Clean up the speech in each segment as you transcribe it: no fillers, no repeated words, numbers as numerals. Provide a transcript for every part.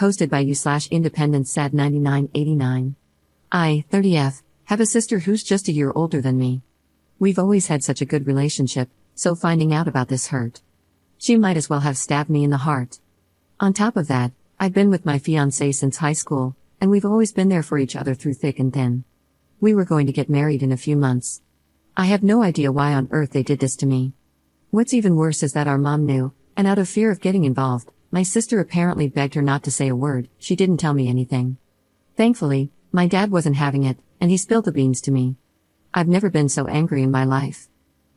Posted by you/Independent Sad 9989. I, 30F, have a sister who's just a year older than me. We've always had such a good relationship, so finding out about this hurt. She might as well have stabbed me in the heart. On top of that, I've been with my fiancé since high school, and we've always been there for each other through thick and thin. We were going to get married in a few months. I have no idea why on earth they did this to me. What's even worse is that our mom knew, and out of fear of getting involved, my sister apparently begged her not to say a word. She didn't tell me anything. Thankfully, my dad wasn't having it, and he spilled the beans to me. I've never been so angry in my life.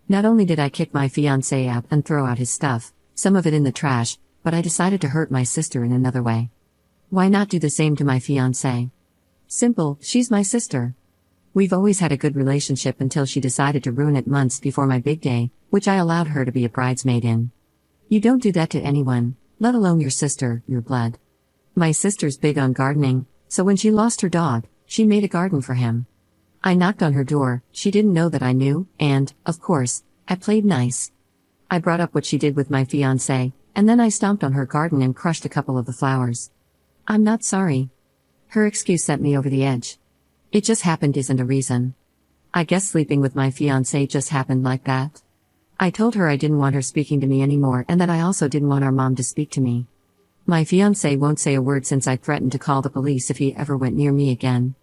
Not only did I kick my fiancé out and throw out his stuff, some of it in the trash, but I decided to hurt my sister in another way. Why not do the same to my fiancé? Simple, she's my sister. We've always had a good relationship until she decided to ruin it months before my big day, which I allowed her to be a bridesmaid in. You don't do that to anyone, let alone your sister, your blood. My sister's big on gardening, so when she lost her dog, she made a garden for him. I knocked on her door, she didn't know that I knew, and, of course, I played nice. I brought up what she did with my fiancé, and then I stomped on her garden and crushed a couple of the flowers. I'm not sorry. Her excuse sent me over the edge. It just happened isn't a reason. I guess sleeping with my fiancé just happened like that. I told her I didn't want her speaking to me anymore and that I also didn't want our mom to speak to me. My fiancé won't say a word since I threatened to call the police if he ever went near me again.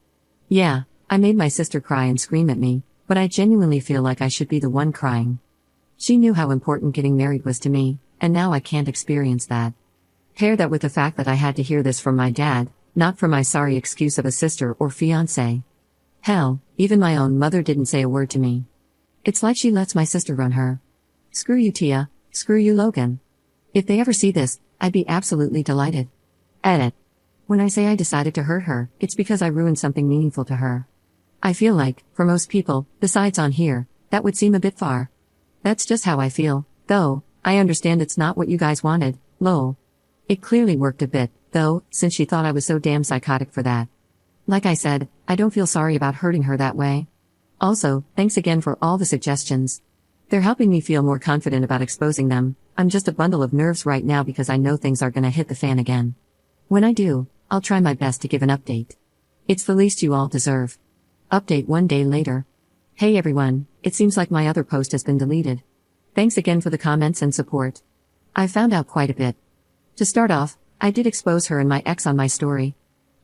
Yeah, I made my sister cry and scream at me, but I genuinely feel like I should be the one crying. She knew how important getting married was to me, and now I can't experience that. Pair that with the fact that I had to hear this from my dad, not from my sorry excuse of a sister or fiancé. Hell, even my own mother didn't say a word to me. It's like she lets my sister run her. Screw you, Tia. Screw you, Logan. If they ever see this, I'd be absolutely delighted. Edit. When I say I decided to hurt her, it's because I ruined something meaningful to her. I feel like, for most people, besides on here, that would seem a bit far. That's just how I feel, though, I understand it's not what you guys wanted, lol. It clearly worked a bit, though, since she thought I was so damn psychotic for that. Like I said, I don't feel sorry about hurting her that way. Also, thanks again for all the suggestions. They're helping me feel more confident about exposing them. I'm just a bundle of nerves right now because I know things are gonna hit the fan again. When I do, I'll try my best to give an update. It's the least you all deserve. Update 1 day later. Hey everyone, it seems like my other post has been deleted. Thanks again for the comments and support. I found out quite a bit. To start off, I did expose her and my ex on my story.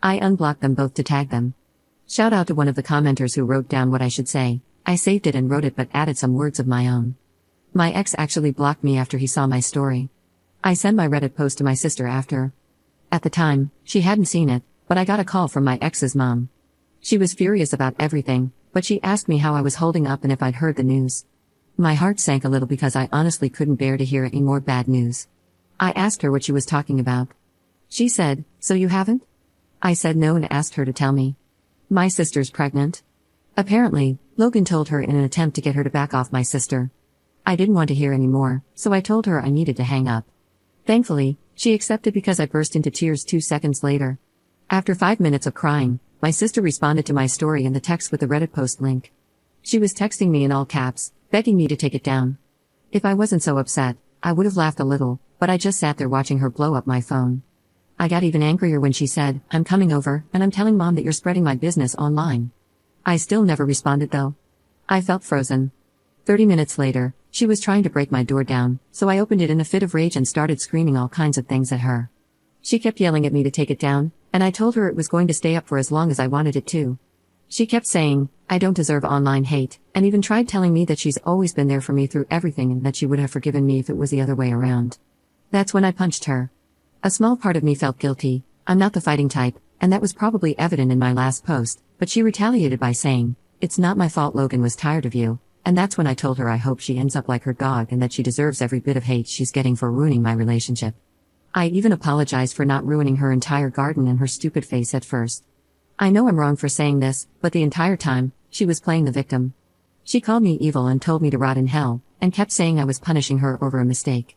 I unblocked them both to tag them. Shout out to one of the commenters who wrote down what I should say. I saved it and wrote it but added some words of my own. My ex actually blocked me after he saw my story. I sent my Reddit post to my sister after. At the time, she hadn't seen it, but I got a call from my ex's mom. She was furious about everything, but she asked me how I was holding up and if I'd heard the news. My heart sank a little because I honestly couldn't bear to hear any more bad news. I asked her what she was talking about. She said, "So you haven't?" I said no and asked her to tell me. My sister's pregnant. Apparently, Logan told her in an attempt to get her to back off my sister. I didn't want to hear any more, so I told her I needed to hang up. Thankfully, she accepted because I burst into tears 2 seconds later. After 5 minutes of crying, my sister responded to my story in the text with the Reddit post link. She was texting me in all caps, begging me to take it down. If I wasn't so upset, I would have laughed a little, but I just sat there watching her blow up my phone. I got even angrier when she said, "I'm coming over, and I'm telling Mom that you're spreading my business online." I still never responded though. I felt frozen. 30 minutes later, she was trying to break my door down, so I opened it in a fit of rage and started screaming all kinds of things at her. She kept yelling at me to take it down, and I told her it was going to stay up for as long as I wanted it to. She kept saying, I don't deserve online hate, and even tried telling me that she's always been there for me through everything and that she would have forgiven me if it was the other way around. That's when I punched her. A small part of me felt guilty. I'm not the fighting type, and that was probably evident in my last post, but she retaliated by saying, "It's not my fault Logan was tired of you," and that's when I told her I hope she ends up like her dog and that she deserves every bit of hate she's getting for ruining my relationship. I even apologized for not ruining her entire garden and her stupid face at first. I know I'm wrong for saying this, but the entire time, she was playing the victim. She called me evil and told me to rot in hell, and kept saying I was punishing her over a mistake.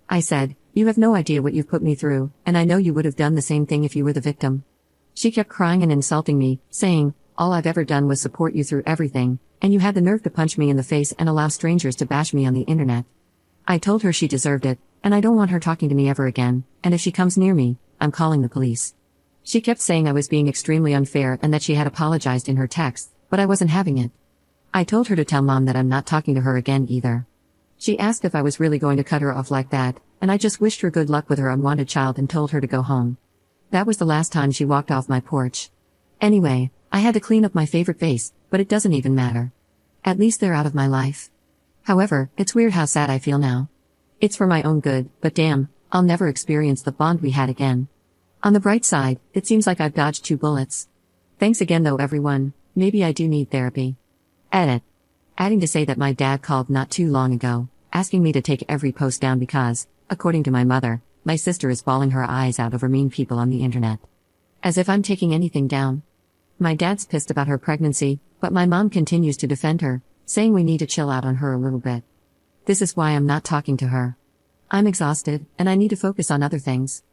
I said, "You have no idea what you've put me through, and I know you would have done the same thing if you were the victim." She kept crying and insulting me, saying, "All I've ever done was support you through everything, and you had the nerve to punch me in the face and allow strangers to bash me on the internet." I told her she deserved it, and I don't want her talking to me ever again, and if she comes near me, I'm calling the police. She kept saying I was being extremely unfair and that she had apologized in her text, but I wasn't having it. I told her to tell Mom that I'm not talking to her again either. She asked if I was really going to cut her off like that, and I just wished her good luck with her unwanted child and told her to go home. That was the last time she walked off my porch. Anyway, I had to clean up my favorite vase, but it doesn't even matter. At least they're out of my life. However, it's weird how sad I feel now. It's for my own good, but damn, I'll never experience the bond we had again. On the bright side, it seems like I've dodged 2 bullets. Thanks again though everyone, maybe I do need therapy. Edit. Adding to say that my dad called not too long ago, asking me to take every post down because, according to my mother, my sister is bawling her eyes out over mean people on the internet. As if I'm taking anything down. My dad's pissed about her pregnancy, but my mom continues to defend her, saying we need to chill out on her a little bit. This is why I'm not talking to her. I'm exhausted, and I need to focus on other things.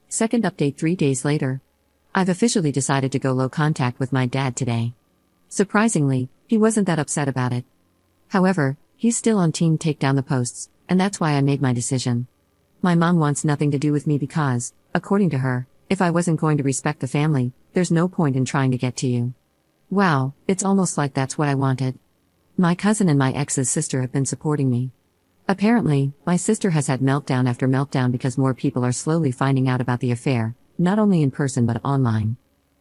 Second update 3 days later. I've officially decided to go low contact with my dad today. Surprisingly, he wasn't that upset about it. However, he's still on team take down the posts, and that's why I made my decision. My mom wants nothing to do with me because, according to her, if I wasn't going to respect the family, there's no point in trying to get to you. Wow, it's almost like that's what I wanted. My cousin and my ex's sister have been supporting me. Apparently, my sister has had meltdown after meltdown because more people are slowly finding out about the affair, not only in person but online.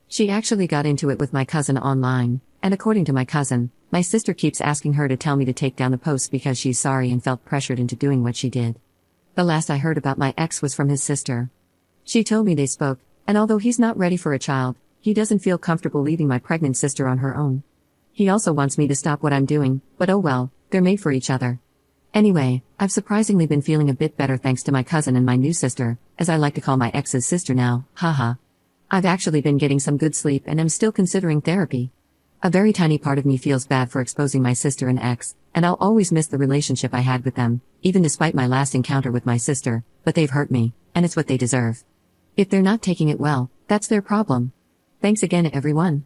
She actually got into it with my cousin online, and according to my cousin, my sister keeps asking her to tell me to take down the posts because she's sorry and felt pressured into doing what she did. The last I heard about my ex was from his sister. She told me they spoke, and although he's not ready for a child, he doesn't feel comfortable leaving my pregnant sister on her own. He also wants me to stop what I'm doing, but oh well, they're made for each other. Anyway, I've surprisingly been feeling a bit better thanks to my cousin and my new sister, as I like to call my ex's sister now, haha. I've actually been getting some good sleep and am still considering therapy. A very tiny part of me feels bad for exposing my sister and ex, and I'll always miss the relationship I had with them, even despite my last encounter with my sister, but they've hurt me, and it's what they deserve. If they're not taking it well, that's their problem. Thanks again everyone.